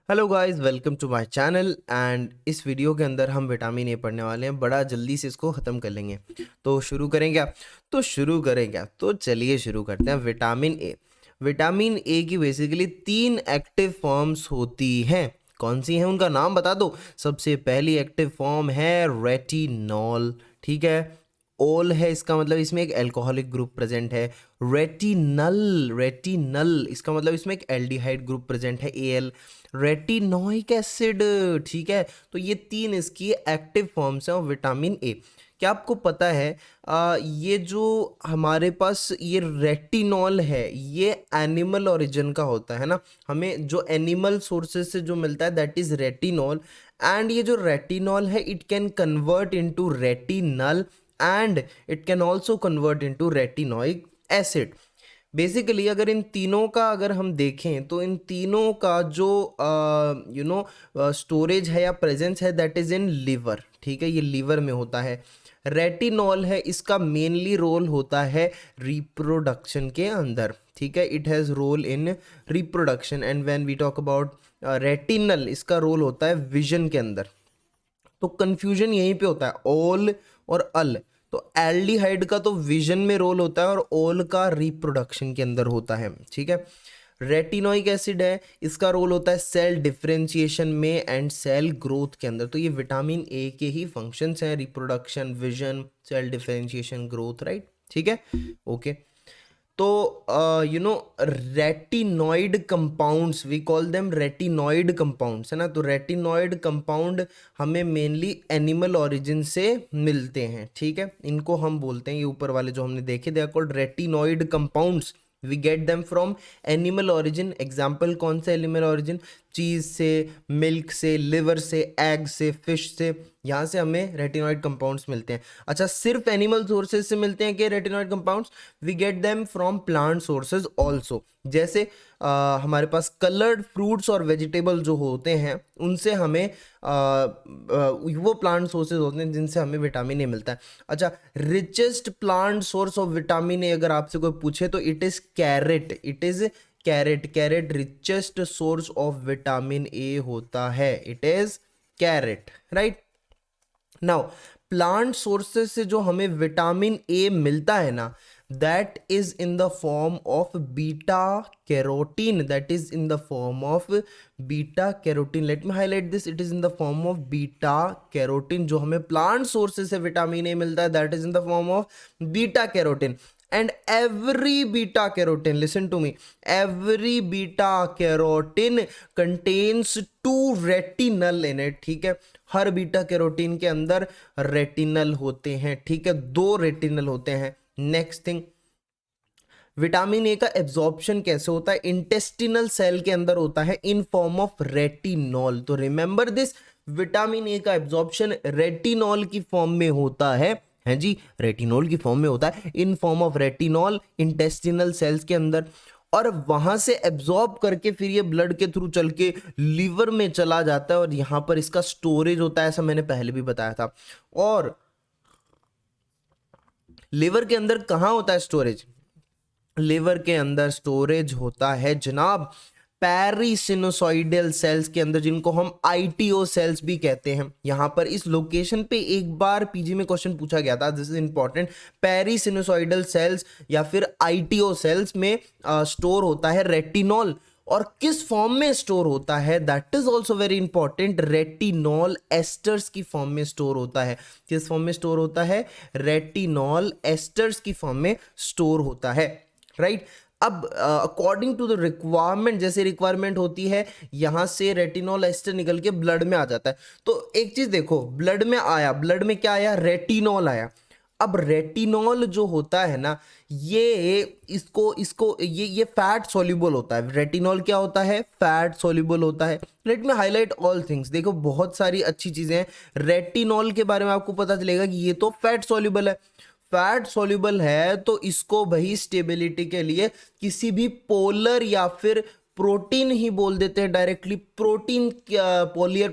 Hello guys, welcome to my channel. And इस video के अंदर हम विटामिन ए पढ़ने वाले हैं। बड़ा जल्दी से इसको ख़त्म कर लेंगे। तो शुरू करें क्या? तो चलिए शुरू करते हैं। विटामिन ए की बेसिकली 3 एक्टिव फॉर्म्स होती हैं। कौन सी हैं उनका नाम बता दो। सबसे पहली एक्टिव फॉर्म है रेटिनॉल। ठीक है, ओल है इसका मतलब इसमें एक अल्कोहलिक ग्रुप प्रेजेंट है। रेटिनल इसका मतलब इसमें एक एल्डिहाइड ग्रुप प्रेजेंट है, एल। रेटिनोइक एसिड, ठीक है। तो ये 3 इसकी एक्टिव फॉर्म्स हैं ऑफ विटामिन ए। क्या आपको पता है ये जो हमारे पास ये रेटिनॉल है ये एनिमल ओरिजिन का होता है ना। हमें जो एनिमल सोर्सेज से जो मिलता है दैट इज रेटिनॉल। एंड ये जो रेटिनॉल है it can convert into retinal and it can also convert into retinoic acid. Basically अगर इन तीनों का अगर हम देखें तो इन तीनों का जो स्टोरेज है या प्रेजेंस है दैट इज इन लिवर। ठीक है, ये लिवर में होता है। रेटिनॉल है इसका मेनली रोल होता है रिप्रोडक्शन के अंदर। ठीक है, it has role in reproduction. And when we talk about retinal इसका रोल होता है विजन के अंदर। तो कंफ्यूजन यहीं पे होता है, ओल और अल। तो एल्डिहाइड का तो विजन में रोल होता है और ओल का रिप्रोडक्शन के अंदर होता है। ठीक है, रेटिनोइक एसिड है इसका रोल होता है सेल डिफरेंशिएशन में एंड सेल ग्रोथ के अंदर। तो ये विटामिन ए के ही फंक्शंस हैं, reproduction, vision, cell differentiation, growth, right. ठीक है, ओके। तो retinoid compounds we call them retinoid compounds, है ना। तो रेटिनॉइड कंपाउंड हमें मेनली एनिमल ओरिजिन से मिलते हैं। ठीक है, इनको हम बोलते हैं, ये ऊपर वाले जो हमने देखे they are called retinoid compounds. We get them from animal origin. Example कौन सा एनिमल ओरिजिन? चीज़ से, मिल्क से, लिवर से, एग से, फिश से, यहाँ से हमें रेटिनॉइड कंपाउंड्स मिलते हैं। अच्छा, सिर्फ एनिमल सोर्सेज से मिलते हैं कि retinoid compounds? We get them from plant sources also. जैसे हमारे पास कलर्ड फ्रूट्स और वेजिटेबल जो होते हैं उनसे हमें वो प्लांट सोर्सेज होते हैं जिनसे हमें विटामिन ए मिलता है। अच्छा, richest plant source of vitamin A अगर आपसे कोई पूछे तो it is carrot. Carrot richest source of vitamin A होता है। It is carrot, right. Now plant sources से जो हमें विटामिन ए मिलता है ना, that is in the form of beta carotene. Let me highlight this, it is in the form of beta carotene. जो हमें प्लांट सोर्सेस से vitamin A मिलता है that is in the form of beta carotene. And every beta carotene, listen to me, every beta carotene contains 2 retinal in it। ठीक है, हर beta carotene के अंदर retinal होते हैं। ठीक है, 2 रेटिनल होते हैं। नेक्स्ट थिंग, विटामिन ए का एब्जॉर्प्शन कैसे होता है? इंटेस्टिनल सेल के अंदर होता है इन फॉर्म ऑफ रेटिनॉल। तो रिमेंबर दिस, विटामिन ए का एब्जॉर्प्शन रेटिनॉल की फॉर्म में होता है जी, रेटिनॉल की फॉर्म में होता है in form of retinol intestinal cells के अंदर। और वहां से एब्जॉर्ब करके फिर ये ब्लड के थ्रू चल के लीवर में चला जाता है और यहां पर इसका स्टोरेज होता है, ऐसा मैंने पहले भी बताया था। और लिवर के अंदर कहां होता है स्टोरेज? लिवर के अंदर स्टोरेज होता है जनाब पेरिसिनोसॉइडल सेल्स के अंदर, जिनको हम आईटीओ सेल्स भी कहते हैं। यहां पर इस लोकेशन पे एक बार पीजी में क्वेश्चन पूछा गया था, दिस इज इंपॉर्टेंट। पेरिसिनोसॉइडल सेल्स या फिर आईटीओ सेल्स में स्टोर होता है रेटिनॉल। और किस फॉर्म में स्टोर होता है that is also very important, retinol asters की फॉर्म में स्टोर होता है। किस फॉर्म में स्टोर होता है? रेटिनॉल एस्टर्स की फॉर्म में स्टोर होता है, राइट। अब अकॉर्डिंग टू द रिक्वायरमेंट, जैसे रिक्वायरमेंट होती है यहां से रेटिनॉल एस्टर निकल के ब्लड में आ जाता है। तो एक चीज देखो, ब्लड में आया, ब्लड में क्या आया? रेटिनॉल आया। अब रेटिनॉल जो होता है ना, ये इसको इसको ये फैट सॉल्युबल होता है। रेटिनॉल क्या होता है? फैट सॉल्युबल होता है। Late me highlight all things. देखो बहुत सारी अच्छी चीजें हैं रेटिनॉल के बारे में, आपको पता चलेगा कि ये तो फैट सॉल्युबल है। फैट सॉल्युबल है तो इसको भाई स्टेबिलिटी के लिए किसी भी पोलर या फिर प्रोटीन ही बोल देते हैं डायरेक्टली। प्रोटीन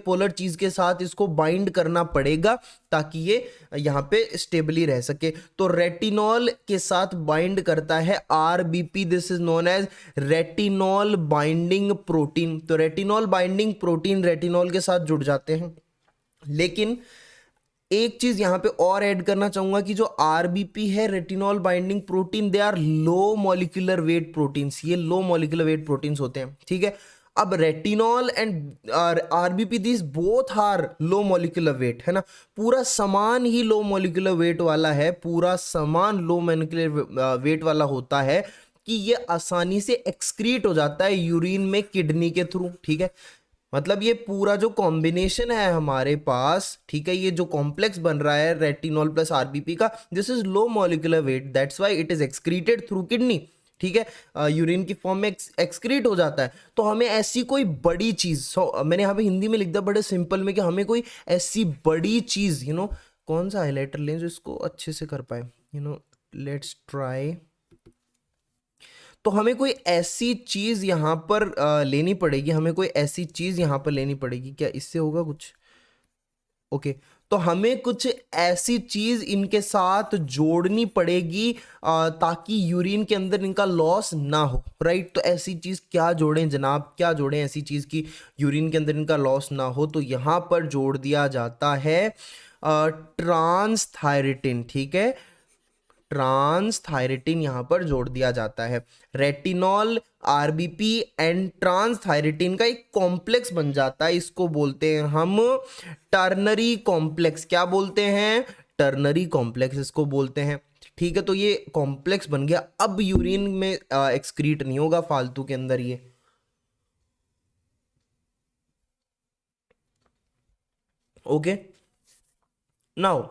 पोलर चीज के साथ इसको बाइंड करना पड़ेगा ताकि ये यहाँ पे स्टेबली रह सके। तो रेटिनॉल के साथ बाइंड करता है RBP, this is known as retinol binding protein. तो रेटिनॉल बाइंडिंग प्रोटीन रेटिनॉल के साथ जुड़ जाते हैं। लेकिन एक चीज यहां पे और ऐड करना चाहूंगा कि जो आरबीपी है, retinol binding protein, they are low molecular weight proteins, ये लो मॉलिक्यूलर वेट प्रोटीन्स होते हैं, ठीक है। अब retinol and RBP this both are low molecular weight, है ना, पूरा समान ही लो मॉलिक्यूलर वेट वाला है, पूरा समान लो मॉलिक्यूलर वेट वाला होता है कि ये आसानी से एक्सक्रीट हो जाता है यूरिन में किडनी के थ्रू, ठीक है। मतलब ये पूरा जो कॉम्बिनेशन है हमारे पास, ठीक है, ये जो कॉम्प्लेक्स बन रहा है रेटिनॉल प्लस आरबीपी का, this is low molecular wait, that's why it is excreted through kidney, ठीक है, यूरिन की फॉर्म में एक्सक्रीट हो जाता है। तो हमें ऐसी कोई बड़ी चीज, मैंने यहाँ पे हिंदी में लिख दिया बड़े सिंपल में कि हमें कोई ऐसी बड़ी चीज, कौन सा हाईलाइटर लें जो इसको अच्छे से कर पाए, लेट्स ट्राई। तो हमें कोई ऐसी चीज यहां पर लेनी पड़ेगी, हमें कोई ऐसी चीज यहां पर लेनी पड़ेगी। क्या इससे होगा कुछ? ओके, तो हमें कुछ ऐसी चीज इनके साथ जोड़नी पड़ेगी ताकि यूरिन के अंदर इनका लॉस ना हो, राइट। तो ऐसी चीज क्या जोड़ें जनाब, क्या जोड़ें ऐसी चीज की यूरिन के अंदर इनका लॉस ना हो? तो यहां पर जोड़ दिया जाता है ट्रांसथायरेटिन, ठीक है, ट्रांसथायरेटिन यहां पर जोड़ दिया जाता है। रेटिनॉल, आरबीपी एंड ट्रांसथायरेटिन का एक कॉम्प्लेक्स बन जाता है, इसको बोलते हैं हम टर्नरी कॉम्प्लेक्स। क्या बोलते हैं? टर्नरी कॉम्प्लेक्स इसको बोलते हैं, ठीक है। तो ये कॉम्प्लेक्स बन गया, अब यूरिन में एक्सक्रीट नहीं होगा फालतू के अंदर ये, ओके। नाउ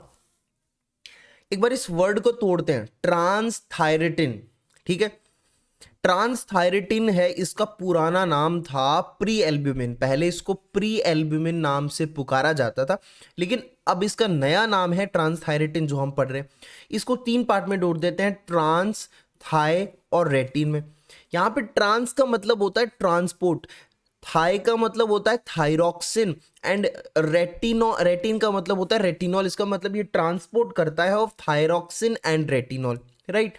एक बार इस वर्ड को तोड़ते हैं, ट्रांसथायरेटिन, ठीक है। ट्रांसथायरेटिन है, इसका पुराना नाम था प्री एल्ब्यूमिन, पहले इसको प्री एल्ब्यूमिन नाम से पुकारा जाता था, लेकिन अब इसका नया नाम है ट्रांसथायरेटिन जो हम पढ़ रहे हैं। इसको 3 पार्ट में तोड़ देते हैं, ट्रांस, थाय और रेटिन में। यहां पे ट्रांस का मतलब होता है ट्रांसपोर्ट, थाई का मतलब होता है थायरॉक्सिन एंड रेटिन का मतलब होता है रेटिनॉल। इसका मतलब ये ट्रांसपोर्ट करता है of thyroxine and retinol, right.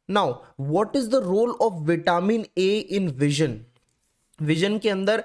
Now what is the role of vitamin A in vision? Vision के अंदर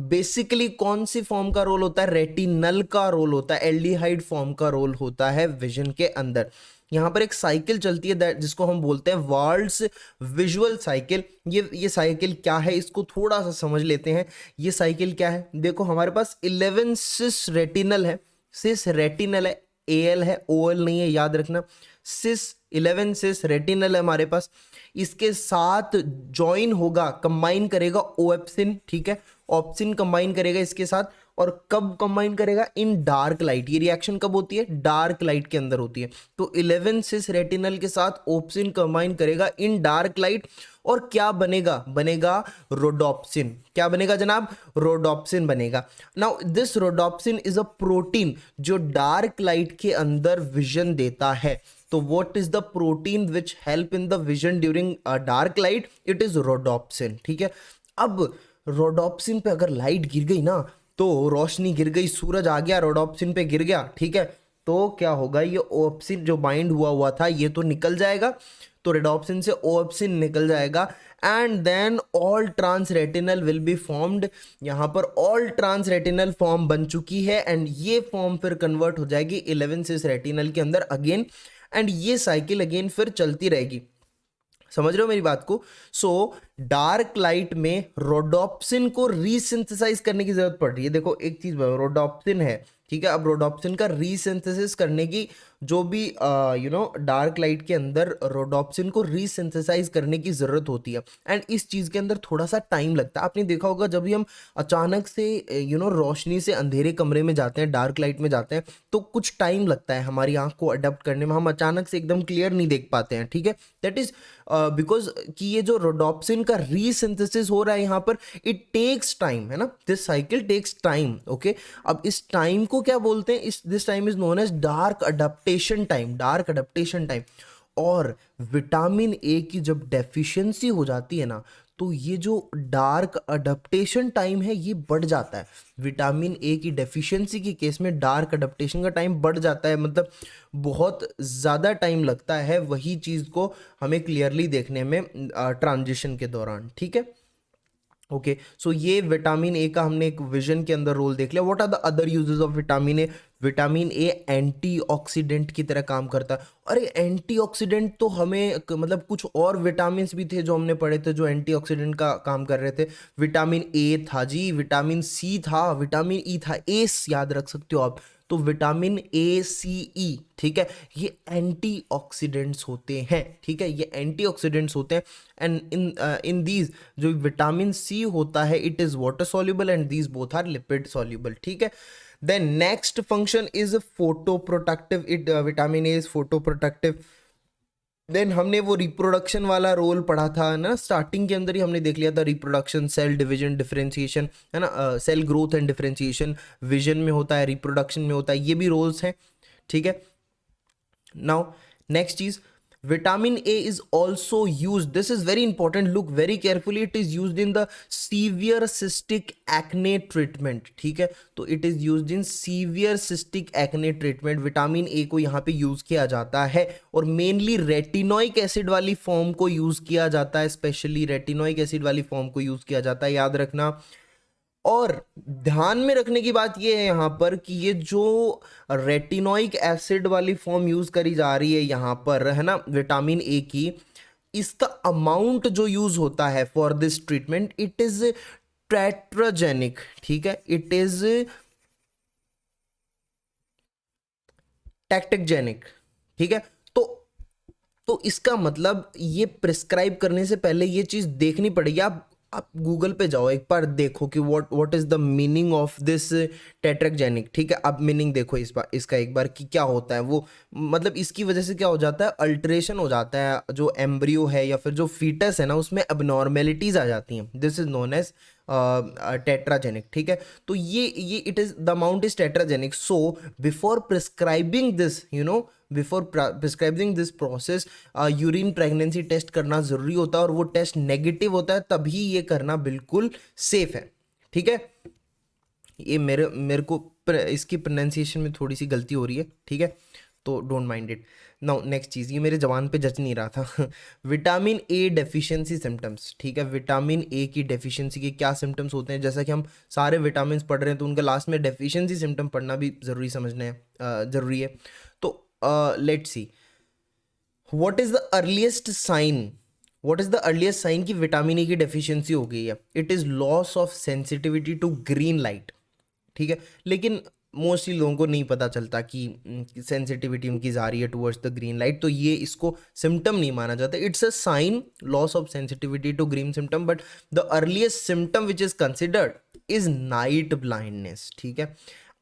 बेसिकली कौन सी फॉर्म का रोल होता है? रेटिनल का रोल होता है, एल्डिहाइड फॉर्म का रोल होता है विजन के अंदर। यहाँ पर एक साइकिल चलती है जिसको हम बोलते हैं वाल्स विजुअल साइकिल। ये साइकिल क्या है, इसको थोड़ा सा समझ लेते हैं। ये साइकिल क्या है, देखो हमारे पास 11 सिस रेटिनल है, सिस रेटिनल है, एल है, ओएल नहीं है, याद रखना। सिस 11 सिस रेटिनल है हमारे पास, इसके साथ ज्वाइन होगा, कंबाइन करेगा ओएप्सिन, ठीक है, ऑप्सिन कंबाइन करेगा इसके साथ। और कब कंबाइन करेगा? इन डार्क लाइट। ये रिएक्शन कब होती है? डार्क लाइट के अंदर होती है। तो 11 सिस रेटिनल के साथ ऑप्सिन कंबाइन करेगा इन डार्क लाइट, और क्या बनेगा? बनेगा रोडोप्सिन। क्या बनेगा जनाब? रोडोप्सिन बनेगा। Now this rhodopsin is a protein जो डार्क लाइट के अंदर विजन देता है। तो what is the protein which help in the vision during dark light? It is rhodopsin, ठीक है। अब रोडोप्सिन पे अगर लाइट गिर गई ना, तो रोशनी गिर गई, सूरज आ गया, रोडोप्सिन पे गिर गया, ठीक है, तो क्या होगा? ये ओप्सिन जो बाइंड हुआ था ये तो निकल जाएगा, तो रेडोप्सिन से ओप्सिन निकल जाएगा, and then all trans retinal will be formed. यहाँ पर ऑल ट्रांस रेटिनल फॉर्म बन चुकी है, एंड ये फॉर्म फिर कन्वर्ट हो जाएगी 11 सिस रेटिनल के अंदर अगेन, एंड ये साइकिल अगेन फिर चलती रहेगी। समझ रहे हो मेरी बात को? सो डार्क लाइट में रोडोप्सिन को रीसिंथेसाइज करने की जरूरत पड़ रही है। देखो एक चीज, रोडोप्सिन है, ठीक है, अब रोडोप्सिन का रीसिंथेसिस करने की जो भी डार्क लाइट के अंदर रोडोप्सिन को रीसिंथेसाइज करने की जरूरत होती है, एंड इस चीज के अंदर थोड़ा सा टाइम लगता है। आपने देखा होगा जब भी हम अचानक से रोशनी से अंधेरे कमरे में जाते हैं, डार्क लाइट में जाते हैं, तो कुछ टाइम लगता है हमारी आंख को अडेप्ट करने में, हम अचानक से एकदम क्लियर नहीं देख पाते हैं, ठीक है। दैट इज बिकॉज कि ये जो रोडोप्सिन का रीसिंथेसिस हो रहा है यहाँ पर, इट टेक्स टाइम, है ना, this cycle takes time, okay. अब इस टाइम को क्या बोलते हैं? This time is known as dark adaptation time, dark adaptation time. और विटामिन ए की जब डेफिशिएंसी हो जाती है ना, तो ये जो डार्क अडप्टेशन टाइम है ये बढ़ जाता है। विटामिन ए की डेफिशिएंसी के केस में डार्क अडप्टेशन का टाइम बढ़ जाता है, मतलब बहुत ज़्यादा टाइम लगता है वही चीज़ को हमें क्लियरली देखने में ट्रांजिशन के दौरान, ठीक है। ओके, सो ये विटामिन ए का हमने एक विजन के अंदर रोल देख लिया। What are the other uses of vitamin A? Vitamin A antioxidant की तरह काम करता है। अरे एंटीऑक्सीडेंट तो हमें मतलब कुछ और विटामिन भी थे जो हमने पढ़े थे जो एंटीऑक्सीडेंट का काम कर रहे थे। विटामिन ए था जी, विटामिन सी था, विटामिन ई था, एस याद रख सकते हो आप। तो विटामिन ए सी ई, ठीक है, ये एंटीऑक्सीडेंट्स होते हैं, ठीक है, ये एंटीऑक्सीडेंट्स होते हैं। एंड इन दीज जो विटामिन सी होता है it is water soluble and these both are lipid soluble, ठीक है। Then next function is photo protective. It vitamin A is photo protective. देन हमने वो रिप्रोडक्शन वाला रोल पढ़ा था ना, स्टार्टिंग के अंदर ही हमने देख लिया था। रिप्रोडक्शन, सेल डिवीजन, डिफरेंशिएशन, है ना, cell growth and differentiation vision में होता है, रिप्रोडक्शन में होता है, ये भी रोल्स हैं, ठीक है। नाउ नेक्स्ट चीज, vitamin A is also used, this is very important, look very carefully, it is used in the severe cystic acne treatment, ठीक है। तो it is used in severe cystic acne treatment, vitamin A को यहाँ पे use किया जाता है और मेनली रेटिनोइक एसिड वाली फॉर्म को यूज किया जाता है, स्पेशली रेटिनोइक एसिड वाली फॉर्म को यूज किया जाता है, याद रखना। और ध्यान में रखने की बात यह है यहाँ पर कि ये जो रेटिनोइक एसिड वाली फॉर्म यूज करी जा रही है यहाँ पर, है ना, विटामिन ए की, इसका अमाउंट जो यूज होता है for this treatment it is teratogenic, ठीक है, इट इज टैक्टिकजेनिक, ठीक है। तो इसका मतलब ये प्रिस्क्राइब करने से पहले ये चीज देखनी पड़ेगी। आप गूगल पे जाओ, एक बार देखो कि what is the meaning of this teratogenic, ठीक है। अब मीनिंग देखो इसका एक बार कि क्या होता है वो, मतलब इसकी वजह से क्या हो जाता है, अल्टरेशन हो जाता है, जो एम्ब्रियो है या फिर जो फीटस है ना उसमें अबनॉर्मेलिटीज आ जाती हैं, this is known as teratogenic, ठीक है। तो ये it is the amount is teratogenic. So before prescribing this, you know, before prescribing this process urine pregnancy test करना ज़रूरी होता है और वो टेस्ट नेगेटिव होता है, तभी ये करना बिल्कुल सेफ है, ठीक है। ये मेरे को इसकी प्रोनाउंसिएशन में थोड़ी सी गलती हो रही है, ठीक है, तो don't mind it. Now next चीज़, ये मेरे जबान पे जच नहीं रहा था विटामिन ए डेफिशिएंसी सिम्टम्स, ठीक है। विटामिन ए की डेफिशिएंसी के क्या सिम्टम्स होते हैं? जैसा कि हम सारे विटामिन पढ़ रहे हैं तो उनका लास्ट में डेफिशिएंसी सिम्टम पढ़ना भी ज़रूरी समझना है, ज़रूरी है। तो let's see, what is the earliest sign कि विटामिन ए की डेफिशिएंसी हो गई है? It is loss of sensitivity to green light, ठीक है। लेकिन मोस्टली लोगों को नहीं पता चलता कि सेंसिटिविटी उनकी जा रही है टुवर्ड्स द ग्रीन लाइट, तो ये इसको सिम्टम नहीं माना जाता। It's a sign, loss of sensitivity to green symptom, but the earliest symptom which is considered is night blindness, ठीक है।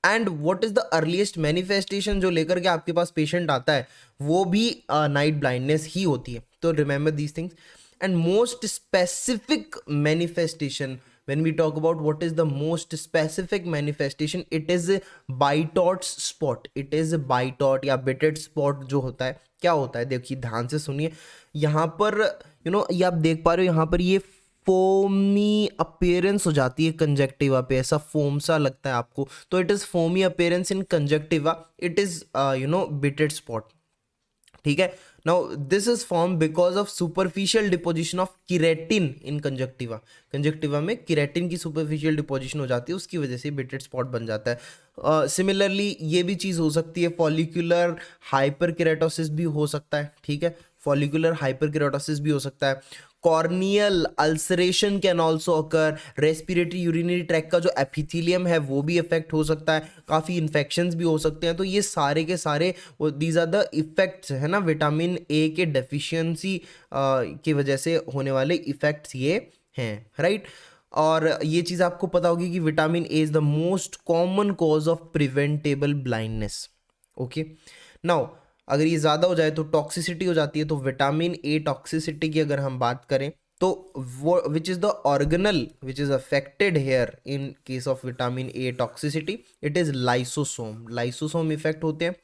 And what is the earliest manifestation जो लेकर के आपके पास पेशेंट आता है, वो भी नाइट ब्लाइंडनेस ही होती है। तो remember these things. And most specific manifestation, when we talk about what is the most specific manifestation, it is Bitort's spot, it is Bitot या Bitot spot जो होता है, क्या होता है? देखिए ध्यान से सुनिए, यहाँ पर ये आप देख पा रहे हो, यहाँ पर ये फोमी अपीयरेंस हो जाती है कंजक्टिवा पे, ऐसा फोम सा लगता है आपको, तो it is foamy appearance in conjunctiva, it is Bitot's spot, ठीक है। Now this is form because of superficial deposition of keratin in conjunctiva में किरेटिन की सुपरफिशियल डिपोजिशन हो जाती है, उसकी वजह से बिटेड स्पॉट बन जाता है। सिमिलरली ये भी चीज़ हो सकती है, फॉलिकुलर हाइपरकेरेटोसिस भी हो सकता है, ठीक है, फॉलिकुलर हाइपरकेरेटोसिस भी हो सकता है। Corneal ulceration can also occur, respiratory urinary track का जो एपिथेलियम है वो भी इफेक्ट हो सकता है, काफ़ी इन्फेक्शंस भी हो सकते हैं। तो ये सारे के सारे दीज आर द इफेक्ट्स, है ना, विटामिन ए के डेफिशिएंसी की वजह से होने वाले इफेक्ट्स ये हैं, राइट। और ये चीज़ आपको पता होगी कि vitamin A is the most common cause of preventable blindness, okay. Now अगर ये ज़्यादा हो जाए तो टॉक्सिसिटी हो जाती है। तो विटामिन ए टॉक्सिसिटी की अगर हम बात करें तो वो which is the organelle which is affected here in case of vitamin A toxicity, it is lysosome effect होते हैं।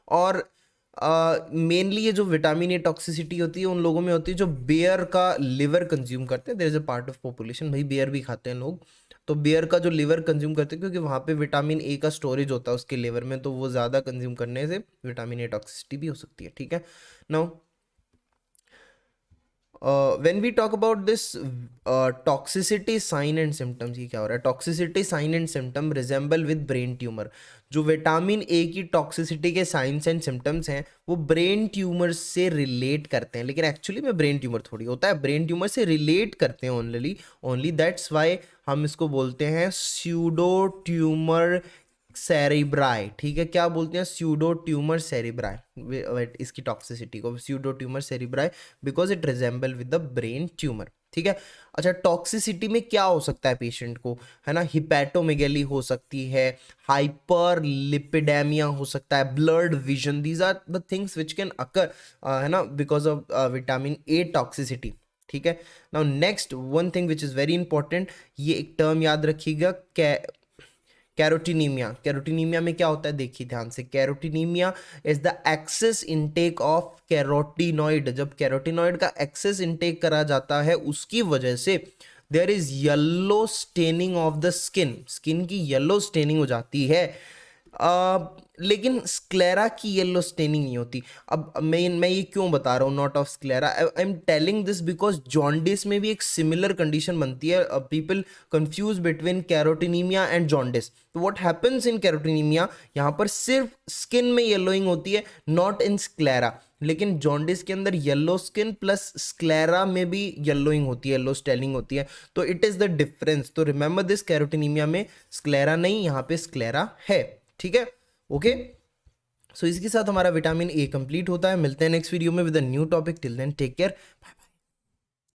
और मेनली ये जो विटामिन ए टॉक्सिसिटी होती है उन लोगों में होती है जो बेयर का लिवर कंज्यूम करते हैं। There is a part of population, भाई बेयर भी खाते हैं लोग, तो बेयर का जो लिवर कंज्यूम करते हैं क्योंकि वहाँ पे विटामिन ए का स्टोरेज होता है उसके लिवर में, तो वो ज़्यादा कंज्यूम करने से विटामिन ए टॉक्सिसिटी भी हो सकती है। ठीक है, now when we talk about this toxicity sign and symptoms, ये क्या हो रहा है? Toxicity sign and symptom resemble with brain tumor. जो विटामिन ए की टॉक्सिसिटी के साइंस एंड सिम्टम्स हैं वो ब्रेन ट्यूमर से रिलेट करते हैं, लेकिन एक्चुअली में ब्रेन ट्यूमर थोड़ी होता है, ब्रेन ट्यूमर से रिलेट करते हैं ओनली दैट्स वाई हम इसको बोलते हैं स्यूडो ट्यूमर सेरिब्राई। ठीक है, क्या बोलते हैं? स्यूडो ट्यूमर सेरिब्राई, इसकी टॉक्सिसिटी को pseudo tumour cerebri because it resemble with the brain tumour. ठीक है, अच्छा टॉक्सिसिटी में क्या हो सकता है पेशेंट को, है ना? हिपैटोमेगेली हो सकती है, हाइपर लिपिडेमिया हो सकता है, blurred vision, these are the things which can occur, है ना, because of vitamin A toxicity. ठीक है, now next one thing which is very important, ये एक टर्म याद रखिएगा, कैरोटीनीमिया। कैरोटीनीमिया में क्या होता है देखिए ध्यान से, carotenemia is the excess intake of carotenoid. जब कैरोटीनॉइड का एक्सेस इनटेक करा जाता है उसकी वजह से there is yellow staining of the skin, skin की येलो स्टेनिंग हो जाती है। लेकिन स्क्लेरा की येलो स्टेनिंग नहीं होती। अब मैं ये क्यों बता रहा हूँ not of sclera, I am telling this because jaundice में भी एक सिमिलर कंडीशन बनती है। People confuse between carotenemia and jaundice. तो व्हाट हैपेंस इन कैरोटीनीमिया, यहाँ पर सिर्फ स्किन में येलोइंग होती है, नॉट इन स्क्लेरा। लेकिन जॉन्डिस के अंदर येलो स्किन प्लस स्क्लेरा में भी येलोइंग होती है, येलो स्टेनिंग होती है, तो इट इज द डिफरेंस। तो रिमेंबर दिस, कैरोटीनीमिया में स्क्लेरा नहीं, यहाँ पे स्क्लेरा है। ठीक है, ओके। सो इसके साथ हमारा विटामिन ए कंप्लीट होता है। मिलते हैं नेक्स्ट वीडियो में with a new topic. Till then take care.